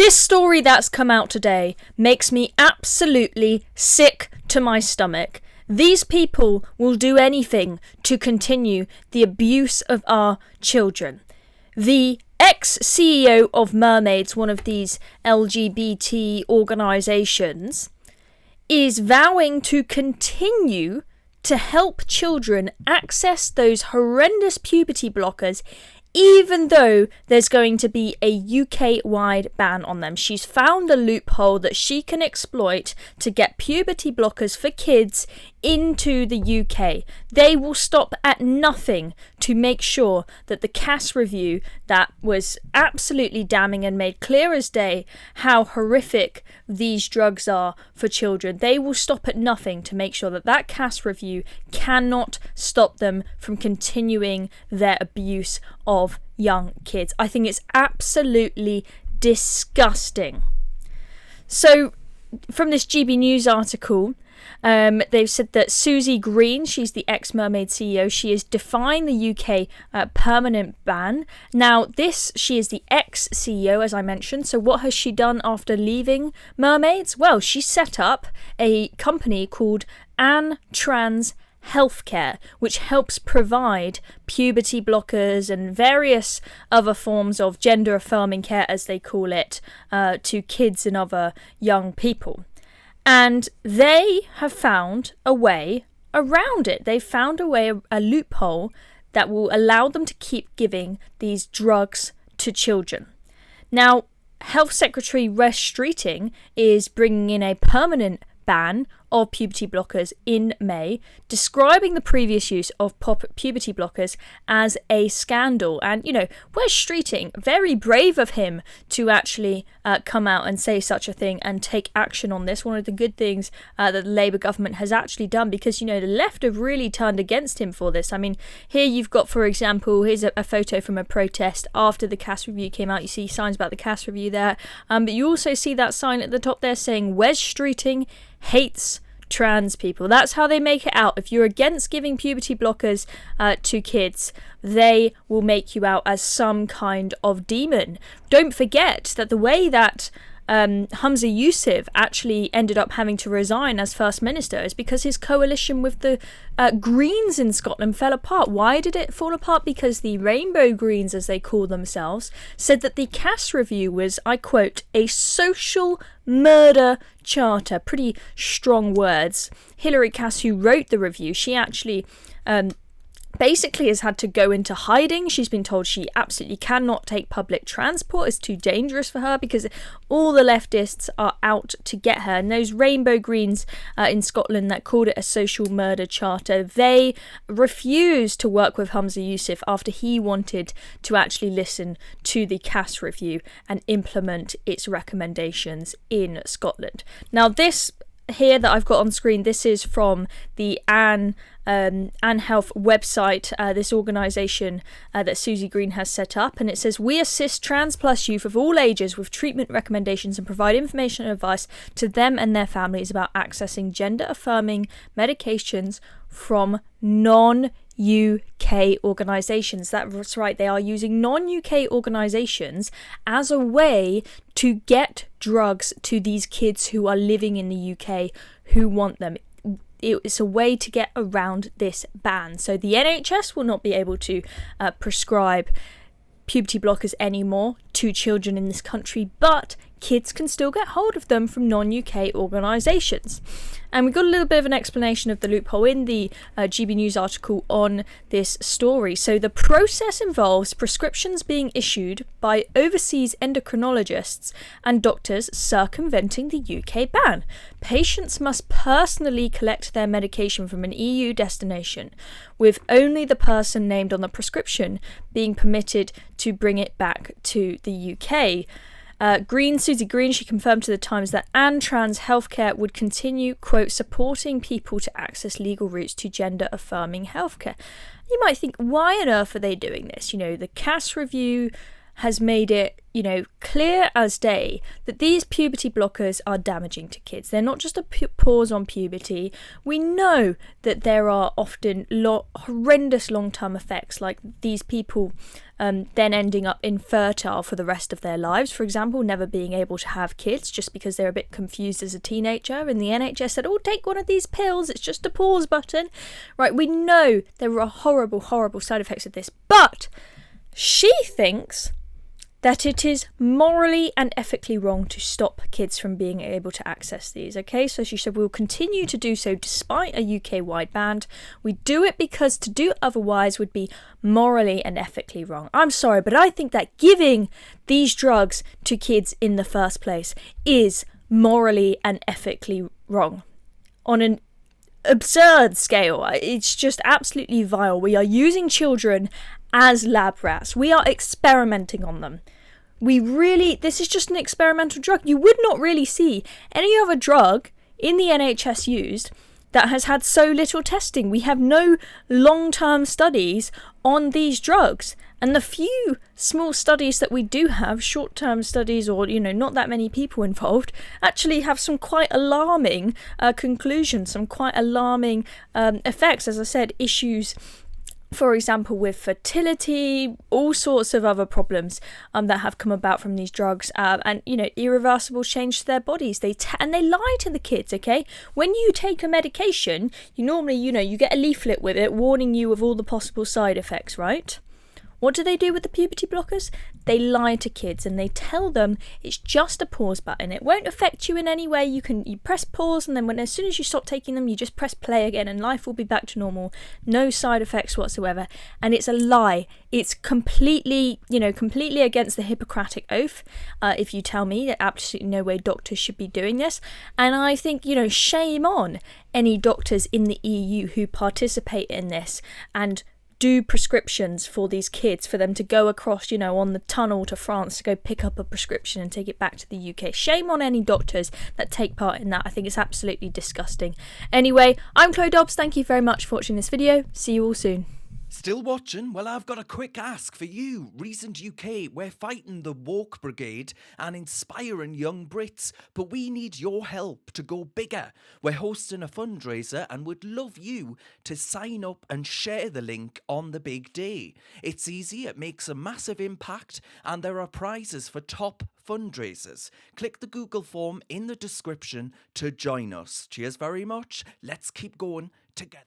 This story that's come out today makes me absolutely sick to my stomach. These people will do anything to continue the abuse of our children. The ex-CEO of Mermaids, one of these LGBT organisations, is vowing to continue to help children access those horrendous puberty blockers, even though there's going to be a UK-wide ban on them. She's found a loophole that she can exploit to get puberty blockers for kids into the UK. They will stop at nothing to make sure that the Cass review that was absolutely damning and made clear as day how horrific these drugs are for children. They will stop at nothing to make sure that that Cass review cannot stop them from continuing their abuse of young kids. I think it's absolutely disgusting. So, from this GB News article, they've said that Susie Green, she's the Ex-Mermaids CEO, she is defying the UK permanent ban. Now, she is the ex-CEO, as I mentioned. So what has she done after leaving Mermaids? Well, she set up a company called Trans Healthcare, which helps provide puberty blockers and various other forms of gender-affirming care, as they call it, to kids and other young people. And they have found a way around it. They've found a loophole that will allow them to keep giving these drugs to children. Now, Health Secretary Wes Streeting is bringing in a permanent ban of puberty blockers in May, describing the previous use of puberty blockers as a scandal. And, Wes Streeting, very brave of him to actually come out and say such a thing and take action on this. One of the good things that the Labour government has actually done, because, the left have really turned against him for this. I mean, here you've got, for example, here's a photo from a protest after the Cass review came out. You see signs about the Cass review there, but you also see that sign at the top there saying Wes Streeting hates trans people. That's how they make it out. If you're against giving puberty blockers to kids, they will make you out as some kind of demon. Don't forget that the way that Humza Yousaf actually ended up having to resign as First Minister is because his coalition with the Greens in Scotland fell apart. Why did it fall apart? Because the Rainbow Greens, as they call themselves, said that the Cass review was, I quote, a social murder charter. Pretty strong words. Hilary Cass, who wrote the review, she actually basically has had to go into hiding. She's been told she absolutely cannot take public transport. It's too dangerous for her because all the leftists are out to get her. And those Rainbow Greens in Scotland that called it a social murder charter, they refused to work with Humza Yousaf after he wanted to actually listen to the Cass review and implement its recommendations in Scotland. Now, this here that I've got on screen, this is from the Anne Health website, this organisation that Susie Green has set up, and it says, we assist trans plus youth of all ages with treatment recommendations and provide information and advice to them and their families about accessing gender affirming medications from non-UK organisations. That's right, they are using non-UK organisations as a way to get drugs to these kids who are living in the UK who want them. It's a way to get around this ban. So the NHS will not be able to prescribe puberty blockers anymore to children in this country, but kids can still get hold of them from non-UK organisations. And we got a little bit of an explanation of the loophole in the GB News article on this story. So the process involves prescriptions being issued by overseas endocrinologists and doctors circumventing the UK ban. Patients must personally collect their medication from an EU destination, with only the person named on the prescription being permitted to bring it back to the UK. Susie Green, she confirmed to the Times that Trans Healthcare would continue, quote, supporting people to access legal routes to gender-affirming healthcare. You might think, why on earth are they doing this? The Cass review has made it, clear as day that these puberty blockers are damaging to kids. They're not just a pause on puberty. We know that there are often horrendous long-term effects, like these people then ending up infertile for the rest of their lives. For example, never being able to have kids just because they're a bit confused as a teenager, and the NHS said, oh, take one of these pills, it's just a pause button. Right, we know there are horrible, horrible side effects of this, but she thinks that it is morally and ethically wrong to stop kids from being able to access these, okay? So she said, we'll continue to do so despite a UK-wide ban. We do it because to do otherwise would be morally and ethically wrong. I'm sorry, but I think that giving these drugs to kids in the first place is morally and ethically wrong. On an absurd scale, it's just absolutely vile. We are using children as lab rats. We are experimenting on them. This is just an experimental drug. You would not really see any other drug in the NHS used that has had so little testing. We have no long-term studies on these drugs. And the few small studies that we do have, short-term studies or, not that many people involved, actually have some quite alarming conclusions, some quite alarming effects. As I said, issues, for example, with fertility, all sorts of other problems that have come about from these drugs, and irreversible change to their bodies. And they lie to the kids, okay? When you take a medication, you normally, you get a leaflet with it warning you of all the possible side effects, right? What do they do with the puberty blockers? They lie to kids and they tell them it's just a pause button. It won't affect you in any way. You press pause, and then as soon as you stop taking them, you just press play again and life will be back to normal. No side effects whatsoever. And it's a lie. It's completely against the Hippocratic Oath. If you tell me that absolutely no way doctors should be doing this. And I think, shame on any doctors in the EU who participate in this and do prescriptions for these kids, for them to go across, on the tunnel to France to go pick up a prescription and take it back to the UK. Shame on any doctors that take part in that. I think it's absolutely disgusting. Anyway, I'm Chloe Dobbs. Thank you very much for watching this video. See you all soon. Still watching? Well, I've got a quick ask for you. Recent UK, we're fighting the woke brigade and inspiring young Brits, but we need your help to go bigger. We're hosting a fundraiser and would love you to sign up and share the link on the big day. It's easy, it makes a massive impact, and there are prizes for top fundraisers. Click the Google form in the description to join us. Cheers very much. Let's keep going together.